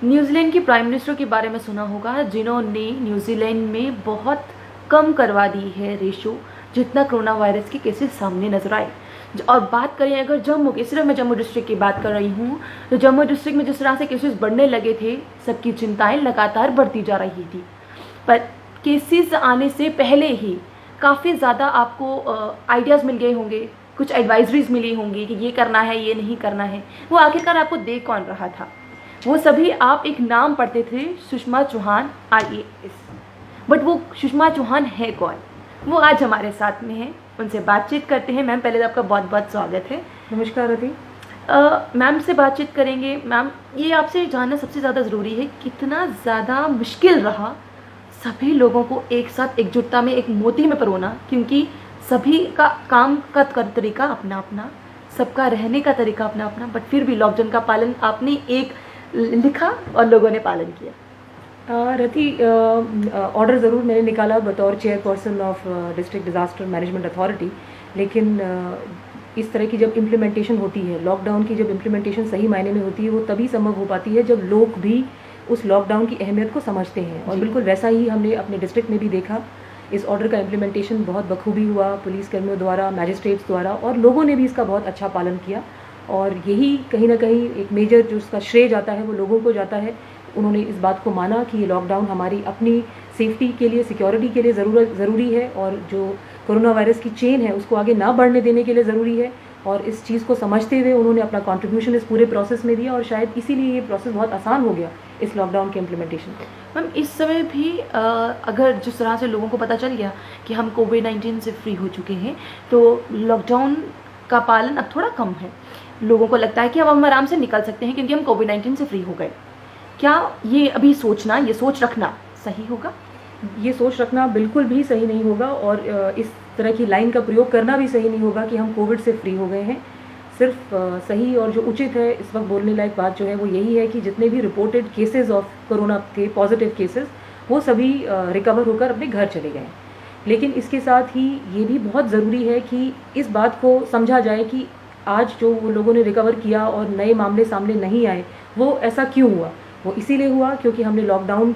New Zealand की prime minister के बारे में सुना होगा, जिन्होंने न्यूजीलैंड में बहुत कम करवा दी है रेशो जितना कोरोना वायरस के केसेस सामने नजर आए। और बात करें अगर जम्मू की, सिर्फ मैं जम्मू डिस्ट्रिक्ट की बात कर रही हूँ, तो जम्मू डिस्ट्रिक्ट में जिस तरह से केसेस बढ़ने लगे थे, सबकी चिंताएं लगातार बढ़ती जा रही थी। पर केसेस आने से पहले ही काफ़ी ज़्यादा आपको आइडियाज़ मिल गए होंगे, कुछ एडवाइजरीज मिली होंगी कि ये करना है, ये नहीं करना है। वो आखिरकार आपको दे कौन रहा था? वो सभी आप एक नाम पढ़ते थे, सुषमा चौहान IAS। बट वो सुषमा चौहान है कौन? वो आज हमारे साथ में है, उनसे बातचीत करते हैं। मैम, पहले तो आपका बहुत बहुत स्वागत है। नमस्कार रति। मैम से बातचीत करेंगे। मैम, ये आपसे जानना सबसे ज़्यादा ज़रूरी है, कितना ज़्यादा मुश्किल रहा सभी लोगों को एक साथ एकजुटता में एक मोती में परोना, क्योंकि सभी का काम का तरीका अपना अपना, सबका रहने का तरीका अपना अपना, बट फिर भी लॉकडाउन का पालन आपने एक लिखा और लोगों ने पालन किया। रति, ऑर्डर ज़रूर मैंने निकाला बतौर chairperson of district disaster management authority, लेकिन इस तरह की जब इम्प्लीमेंटेशन होती है, लॉकडाउन की जब इम्प्लीमेंटेशन सही मायने में होती है, वो तभी संभव हो पाती है जब लोग भी उस लॉकडाउन की अहमियत को समझते हैं। और बिल्कुल वैसा ही हमने अपने डिस्ट्रिक्ट में भी देखा। इस ऑर्डर का इम्प्लीमेंटेशन बहुत बखूबी हुआ, पुलिसकर्मियों द्वारा, मैजिस्ट्रेट्स द्वारा, और लोगों ने भी इसका बहुत अच्छा पालन किया। और यही कहीं ना कहीं एक मेजर जो उसका श्रेय जाता है वो लोगों को जाता है। उन्होंने इस बात को माना कि ये लॉकडाउन हमारी अपनी सेफ्टी के लिए, सिक्योरिटी के लिए ज़रूरी है, और जो कोरोना वायरस की चेन है उसको आगे ना बढ़ने देने के लिए ज़रूरी है। और इस चीज़ को समझते हुए उन्होंने अपना कंट्रीब्यूशन इस पूरे प्रोसेस में दिया, और शायद इसीलिए ये प्रोसेस बहुत आसान हो गया इस लॉकडाउन के इम्प्लीमेंटेशन को। मैम, इस समय भी अगर जिस तरह से लोगों को पता चल गया कि हम कोविड-19 से फ्री हो चुके हैं, तो लॉकडाउन का पालन अब थोड़ा कम है। लोगों को लगता है कि अब हम आराम से निकल सकते हैं क्योंकि हम कोविड-19 से फ्री हो गए। क्या ये अभी सोचना, ये सोच रखना सही होगा? ये सोच रखना बिल्कुल भी सही नहीं होगा, और इस तरह की लाइन का प्रयोग करना भी सही नहीं होगा कि हम कोविड से फ्री हो गए हैं। सिर्फ सही और जो उचित है इस वक्त बोलने लायक बात जो है वो यही है कि जितने भी रिपोर्टेड केसेस ऑफ कोरोना थे, पॉजिटिव केसेस, वो सभी रिकवर होकर अपने घर चले गए। लेकिन इसके साथ ही ये भी बहुत ज़रूरी है कि इस बात को समझा जाए कि आज जो वो लोगों ने रिकवर किया और नए मामले सामने नहीं आए, वो ऐसा क्यों हुआ? वो इसीलिए हुआ क्योंकि हमने लॉकडाउन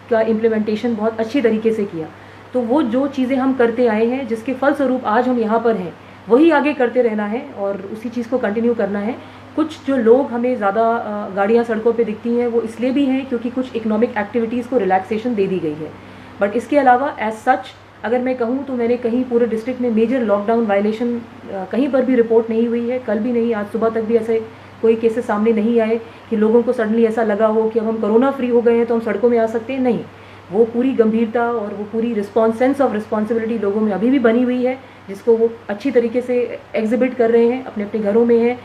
का इम्प्लीमेंटेशन बहुत अच्छी तरीके से किया। तो वो जो चीज़ें हम करते आए हैं, जिसके फलस्वरूप आज हम यहाँ पर हैं, वही आगे करते रहना है और उसी चीज़ को कंटिन्यू करना है। कुछ जो लोग हमें ज़्यादा गाड़ियाँ सड़कों पे दिखती हैं, वो इसलिए भी हैं क्योंकि कुछ इकोनॉमिक एक्टिविटीज़ को रिलैक्सेशन दे दी गई है। बट इसके अलावा एज सच अगर मैं कहूँ तो मैंने कहीं पूरे डिस्ट्रिक्ट में मेजर लॉकडाउन वायलेशन कहीं पर भी रिपोर्ट नहीं हुई है। कल भी नहीं, आज सुबह तक भी ऐसे कोई केसेस सामने नहीं आए कि लोगों को सडनली ऐसा लगा हो कि अब हम कोरोना फ्री हो गए हैं तो हम सड़कों में आ सकते हैं। नहीं, वो पूरी गंभीरता और वो पूरी सेंस ऑफ रिस्पॉन्सिबिलिटी लोगों में अभी भी बनी हुई है, जिसको वो अच्छी तरीके से एग्जिबिट कर रहे हैं, अपने अपने घरों में हैं।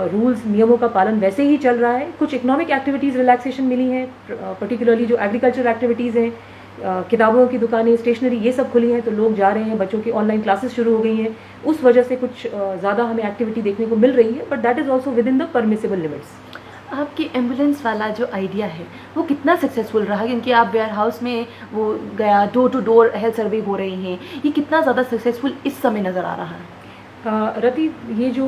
रूल्स, नियमों का पालन वैसे ही चल रहा है। कुछ इकोनॉमिक एक्टिविटीज़ रिलैक्सेशन मिली हैं, पर्टिकुलरली जो एग्रीकल्चर एक्टिविटीज़ हैं, किताबों की दुकानें, स्टेशनरी, ये सब खुली हैं, तो लोग जा रहे हैं। बच्चों की ऑनलाइन क्लासेस शुरू हो गई हैं, उस वजह से कुछ ज़्यादा हमें एक्टिविटी देखने को मिल रही है, but that is also with in the permissible limits. आपकी एम्बुलेंस वाला जो आइडिया है वो कितना सक्सेसफुल रहा? क्योंकि आप वेयर हाउस में वो गया, door to door health survey हो रहे हैं, ये कितना ज़्यादा सक्सेसफुल इस समय नज़र आ रहा है? रति, ये जो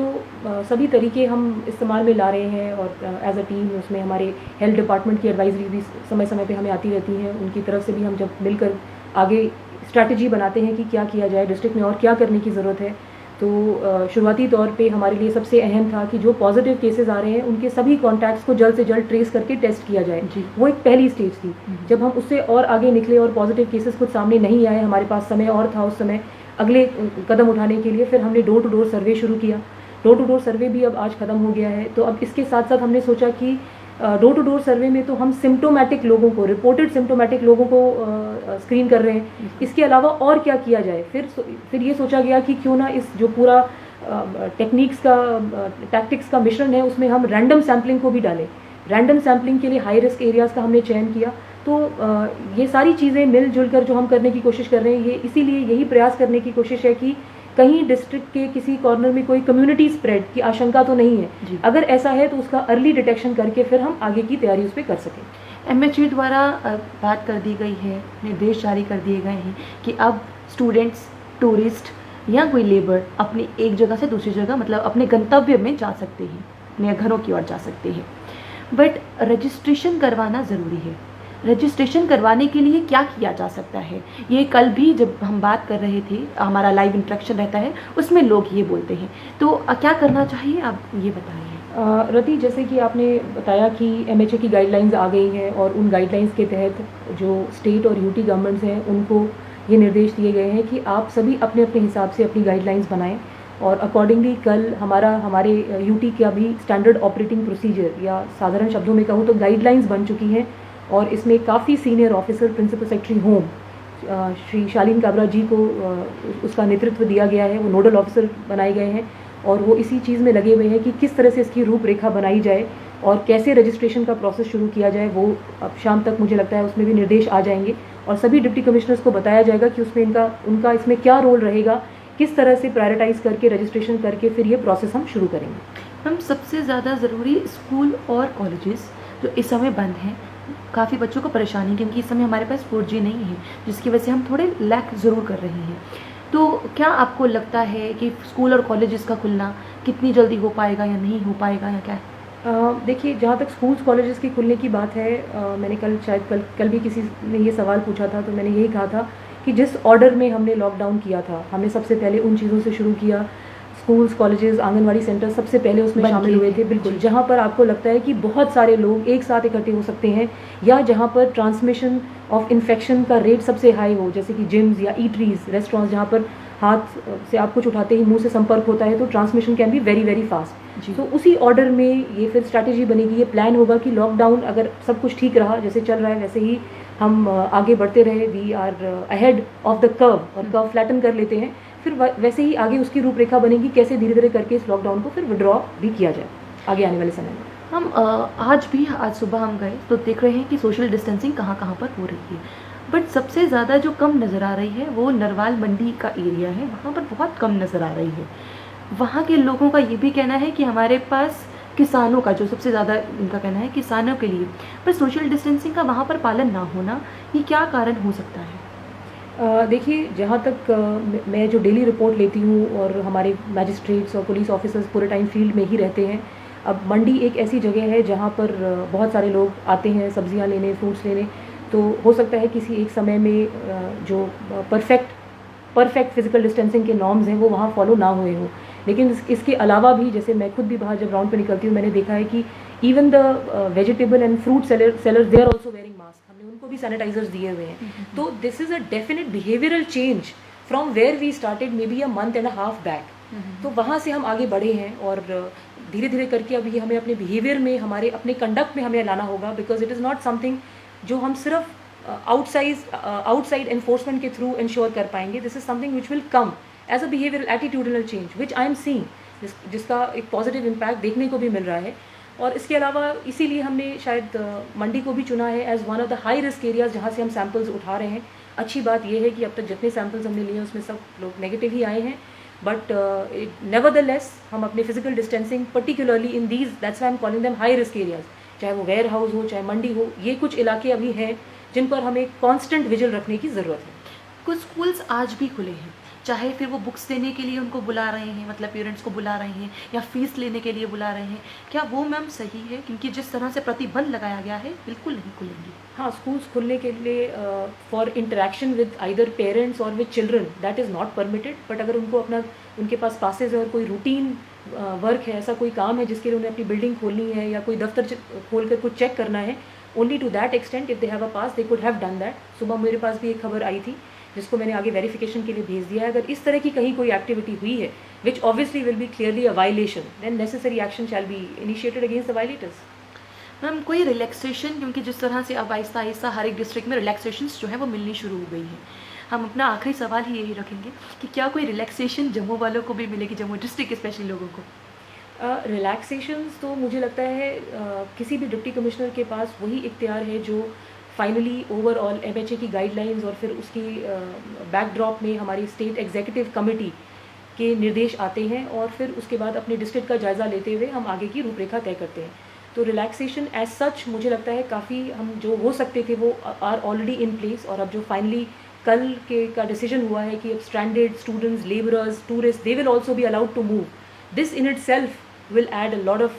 सभी तरीके हम इस्तेमाल में ला रहे हैं और एज अ टीम उसमें हमारे हेल्थ डिपार्टमेंट की एडवाइजरी भी समय समय पे हमें आती रहती हैं। उनकी तरफ से भी हम जब मिलकर आगे स्ट्रैटेजी बनाते हैं कि क्या किया जाए डिस्ट्रिक्ट में और क्या करने की ज़रूरत है, तो शुरुआती तौर पे हमारे लिए सबसे अहम था कि जो पॉजिटिव केसेस आ रहे हैं उनके सभी कॉन्टैक्ट्स को जल्द से जल्द ट्रेस करके टेस्ट किया जाए। वो एक पहली स्टेज थी। जब हम उससे और आगे निकले और पॉजिटिव केसेस कुछ सामने नहीं आए, हमारे पास समय और था उस समय अगले कदम उठाने के लिए, फिर हमने डोर टू डोर सर्वे शुरू किया। डोर टू डोर सर्वे भी अब आज ख़त्म हो गया है, तो अब इसके साथ साथ हमने सोचा कि डोर टू डोर सर्वे में तो हम सिम्टोमेटिक लोगों को, रिपोर्टेड सिम्टोमेटिक लोगों को स्क्रीन कर रहे हैं। इसके अलावा और क्या किया जाए? फिर ये सोचा गया कि क्यों ना इस जो पूरा टैक्टिक्स का मिश्रण है उसमें हम रैंडम सैम्पलिंग को भी डालें। रैंडम सैम्पलिंग के लिए हाई रिस्क एरियाज़ का हमने चयन किया। तो ये सारी चीज़ें मिलजुल कर जो हम करने की कोशिश कर रहे हैं, ये इसीलिए यही प्रयास करने की कोशिश है कि कहीं डिस्ट्रिक्ट के किसी कॉर्नर में कोई कम्युनिटी स्प्रेड की आशंका तो नहीं है। अगर ऐसा है तो उसका अर्ली डिटेक्शन करके फिर हम आगे की तैयारी उस पर कर सकें। MHA द्वारा बात कर दी गई है, निर्देश जारी कर दिए गए हैं कि अब स्टूडेंट्स, टूरिस्ट या कोई लेबर अपनी एक जगह से दूसरी जगह, मतलब अपने गंतव्य में जा सकते हैं, अपने घरों की ओर जा सकते हैं। बट रजिस्ट्रेशन करवाना ज़रूरी है। रजिस्ट्रेशन करवाने के लिए क्या किया जा सकता है, ये कल भी जब हम बात कर रहे थे, हमारा लाइव इंटरेक्शन रहता है, उसमें लोग ये बोलते हैं। तो क्या करना चाहिए, आप ये बताइए। रति, जैसे कि आपने बताया कि एमएचए की गाइडलाइंस आ गई हैं और उन गाइडलाइंस के तहत जो स्टेट और यूटी गवर्नमेंट्स हैं उनको ये निर्देश दिए गए हैं कि आप सभी अपने अपने हिसाब से अपनी गाइडलाइंस बनाएं और अकॉर्डिंगली कल हमारे यूटी का भी स्टैंडर्ड ऑपरेटिंग प्रोसीजर, या साधारण शब्दों में कहूँ तो गाइडलाइंस बन चुकी हैं। और इसमें काफ़ी senior officer, principal secretary home Shri Shalin Kabra ji को उसका नेतृत्व दिया गया है, वो नोडल ऑफिसर बनाए गए हैं और वो इसी चीज़ में लगे हुए हैं कि किस तरह से इसकी रूपरेखा बनाई जाए और कैसे रजिस्ट्रेशन का प्रोसेस शुरू किया जाए। वो अब शाम तक मुझे लगता है उसमें भी निर्देश आ जाएंगे और सभी डिप्टी कमिश्नर्स को बताया जाएगा कि उसमें उनका इसमें क्या रोल रहेगा, किस तरह से प्रायोरिटाइज करके रजिस्ट्रेशन करके फिर ये प्रोसेस हम शुरू करेंगे। हम सबसे ज़्यादा ज़रूरी स्कूल और कॉलेजेस जो इस समय बंद हैं, काफ़ी बच्चों को परेशानी, क्योंकि इस समय हमारे पास 4G नहीं है, जिसकी वजह से हम थोड़े लैक ज़रूर कर रहे हैं। तो क्या आपको लगता है कि स्कूल और कॉलेजेस का खुलना कितनी जल्दी हो पाएगा या नहीं हो पाएगा, या क्या है? देखिए, जहाँ तक स्कूल्स कॉलेजेस के खुलने की बात है, मैंने कल भी किसी ने ये सवाल पूछा था, तो मैंने यही कहा था कि जिस ऑर्डर में हमने लॉकडाउन किया था, हमने सबसे पहले उन चीज़ों से शुरू किया। स्कूल्स, कॉलेजेस, आंगनवाड़ी सेंटर सबसे पहले उसमें शामिल हुए थे। बिल्कुल, जहाँ पर आपको लगता है कि बहुत सारे लोग एक साथ इकट्ठे हो सकते हैं या जहाँ पर ट्रांसमिशन ऑफ इन्फेक्शन का रेट सबसे हाई हो, जैसे कि जिम्स या ईटरीज, रेस्टोरेंट्स, जहाँ पर हाथ से आप कुछ उठाते ही मुंह से संपर्क होता है, तो transmission can be very very fast. तो उसी ऑर्डर में ये फिर स्ट्रैटेजी बनेगी, ये प्लान होगा कि लॉकडाउन अगर सब कुछ ठीक रहा, जैसे चल रहा है वैसे ही हम आगे बढ़ते रहे, we are ahead of the curve, और कर्व फ्लैटन कर लेते हैं, फिर वैसे ही आगे उसकी रूपरेखा बनेगी कैसे धीरे धीरे करके इस लॉकडाउन को फिर विड्रॉ भी किया जाए आगे आने वाले समय में। हम आज सुबह हम गए तो देख रहे हैं कि सोशल डिस्टेंसिंग कहाँ कहाँ पर हो रही है, बट सबसे ज़्यादा जो कम नज़र आ रही है वो नरवाल मंडी का एरिया है, वहाँ पर बहुत कम नज़र आ रही है। वहाँ के लोगों का ये भी कहना है कि हमारे पास किसानों का, जो सबसे ज़्यादा उनका कहना है किसानों के लिए, पर सोशल डिस्टेंसिंग का वहाँ पर पालन ना होना, ये क्या कारण हो सकता है? देखिए, जहाँ तक मैं जो डेली रिपोर्ट लेती हूँ और हमारे मैजिस्ट्रेट्स और पुलिस ऑफिसर्स पूरे टाइम फील्ड में ही रहते हैं। अब मंडी एक ऐसी जगह है जहाँ पर बहुत सारे लोग आते हैं सब्जियाँ लेने, फ्रूट्स लेने, तो हो सकता है किसी एक समय में जो परफेक्ट फिजिकल डिस्टेंसिंग के नॉर्म्स हैं वो वहाँ फॉलो ना हुए हों। लेकिन इसके अलावा भी, जैसे मैं खुद भी बाहर जब राउंड पे निकलती हूँ, मैंने देखा है कि even the vegetable and fruit sellers they are also wearing mask, हमने उनको भी सैनिटाइजर्स दिए हुए हैं। तो this is a definite behavioural change from where we started maybe a month and a half back. तो वहाँ से हम आगे बढ़े हैं और धीरे धीरे करके अभी हमें अपने बिहेवियर में, हमारे अपने कंडक्ट में हमें लाना होगा, because it is not something जो हम सिर्फ आउटसाइड एनफोर्समेंट के थ्रू इंश्योर कर पाएंगे। This is something which will come as a behavioural attitudinal change which I am seeing, जिसका एक पॉजिटिव इम्पैक्ट देखने को भी मिल रहा है। और इसके अलावा इसीलिए हमने शायद मंडी को भी चुना है as one of the high risk areas जहाँ से हम सैम्पल्स उठा रहे हैं। अच्छी बात यह है कि अब तक जितने सैम्पल्स हमने लिए हैं उसमें सब लोग नेगेटिव ही आए हैं, बट नेवरदलेस हम अपने physical distancing particularly in these, that's why I am calling them high risk areas, चाहे वो वेयर हाउस हो, चाहे मंडी हो, ये कुछ इलाके अभी हैं जिन पर हमें कांस्टेंट विजिल रखने की ज़रूरत है। कुछ स्कूल्स आज भी खुले हैं, चाहे फिर वो बुक्स देने के लिए उनको बुला रहे हैं, मतलब पेरेंट्स को बुला रहे हैं, या फीस लेने के लिए बुला रहे हैं, क्या वो मैम सही है? क्योंकि जिस तरह से प्रतिबंध लगाया गया है बिल्कुल नहीं खुलेंगे। हाँ, स्कूल्स खुलने के लिए for interaction with either parents और with children that is not permitted, but अगर उनके पास पासेज है और कोई रूटीन वर्क है, ऐसा कोई काम है जिसके लिए उन्हें अपनी बिल्डिंग खोलनी है या कोई दफ्तर खोल कर कुछ चेक करना है, only to that extent if they have a pass they could have done that. सुबह मेरे पास भी एक खबर आई थी जिसको मैंने आगे वेरिफिकेशन के लिए भेज दिया है। अगर इस तरह की कहीं कोई एक्टिविटी हुई है which obviously will be clearly a violation, then necessary action shall be initiated against the violators. Ma'am कोई रिलैक्सेशन, क्योंकि जिस तरह से अब आहिस्ता आहिस्ता हर एक डिस्ट्रिक्ट में रिलैक्सेशंस जो है वो मिलनी शुरू हो गई हैं, हम अपना आखिरी सवाल ही यही रखेंगे कि क्या कोई रिलैक्सेशन जम्मू वालों को भी मिलेगी, जम्मू डिस्ट्रिक्ट स्पेशली लोगों को? रिलैक्सेशंस तो मुझे लगता है किसी भी डिप्टी कमिश्नर के पास वही इख्तियार है जो फाइनली ओवरऑल एमएचए की गाइडलाइंस और फिर उसकी बैकड्रॉप में हमारी स्टेट एग्जीक्यूटिव कमेटी के निर्देश आते हैं और फिर उसके बाद अपने डिस्ट्रिक्ट का जायज़ा लेते हुए हम आगे की रूपरेखा तय करते हैं। तो रिलैक्सेशन एज सच मुझे लगता है काफ़ी हम जो हो सकते थे वो आर ऑलरेडी इन प्लेस, और अब जो फाइनली कल के का डिसीजन हुआ है कि अब stranded students, labourers, tourist, they will also be allowed to move, this in itself will add a lot of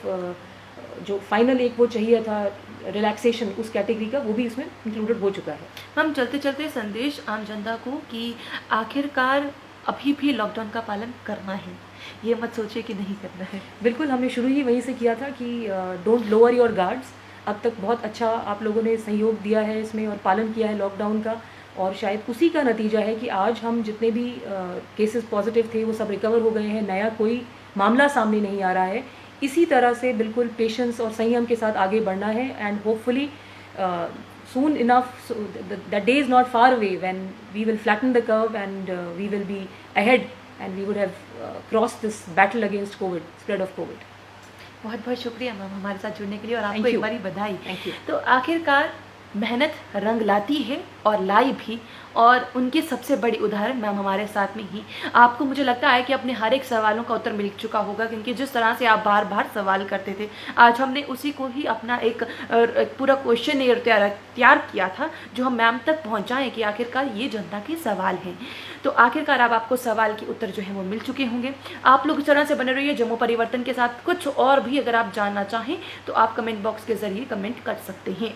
जो फाइनल एक वो चाहिए था रिलैक्सेशन उस कैटेगरी का, वो भी इसमें इंक्लूडेड हो चुका है। हम चलते चलते संदेश आम जनता को कि आखिरकार अभी भी लॉकडाउन का पालन करना है, ये मत सोचिए कि नहीं करना है। बिल्कुल, हमने शुरू ही वहीं से किया था कि डोंट लोअर योर गार्ड्स। अब तक बहुत अच्छा आप लोगों ने सहयोग दिया है इसमें और पालन किया है लॉकडाउन का, और शायद उसी का नतीजा है कि आज हम जितने भी केसेस पॉजिटिव थे वो सब रिकवर हो गए हैं, नया कोई मामला सामने नहीं आ रहा है। इसी तरह से बिल्कुल पेशेंस और संयम के साथ आगे बढ़ना है, and hopefully soon enough, so that day is not far away when we will flatten the curve and we will be ahead and we would have crossed this battle against COVID, spread of COVID. बहुत बहुत शुक्रिया ma'am हमारे साथ जुड़ने के लिए, और Thank आपको एक you. बारी बधाई। Thank you. तो आखिरकार मेहनत रंग लाती है और लाई भी, और उनकी सबसे बड़ी उदाहरण मैम हमारे साथ में ही। आपको मुझे लगता है कि अपने हर एक सवालों का उत्तर मिल चुका होगा, क्योंकि जिस तरह से आप बार बार सवाल करते थे, आज हमने उसी को ही अपना एक पूरा क्वेश्चन तैयार किया था जो हम मैम तक पहुंचाएं कि आखिरकार ये जनता के सवाल हैं। तो आखिरकार अब आपको सवाल के उत्तर जो है वो मिल चुके होंगे। आप लोग इस तरह से बने रहिए जम्मू परिवर्तन के साथ। कुछ और भी अगर आप जानना चाहें तो आप कमेंट बॉक्स के जरिए कमेंट कर सकते हैं।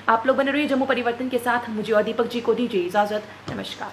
आप लोग बने रहिए जम्मू परिवर्तन के साथ। मुझे और दीपक जी को दीजिए इजाज़त। नमस्कार।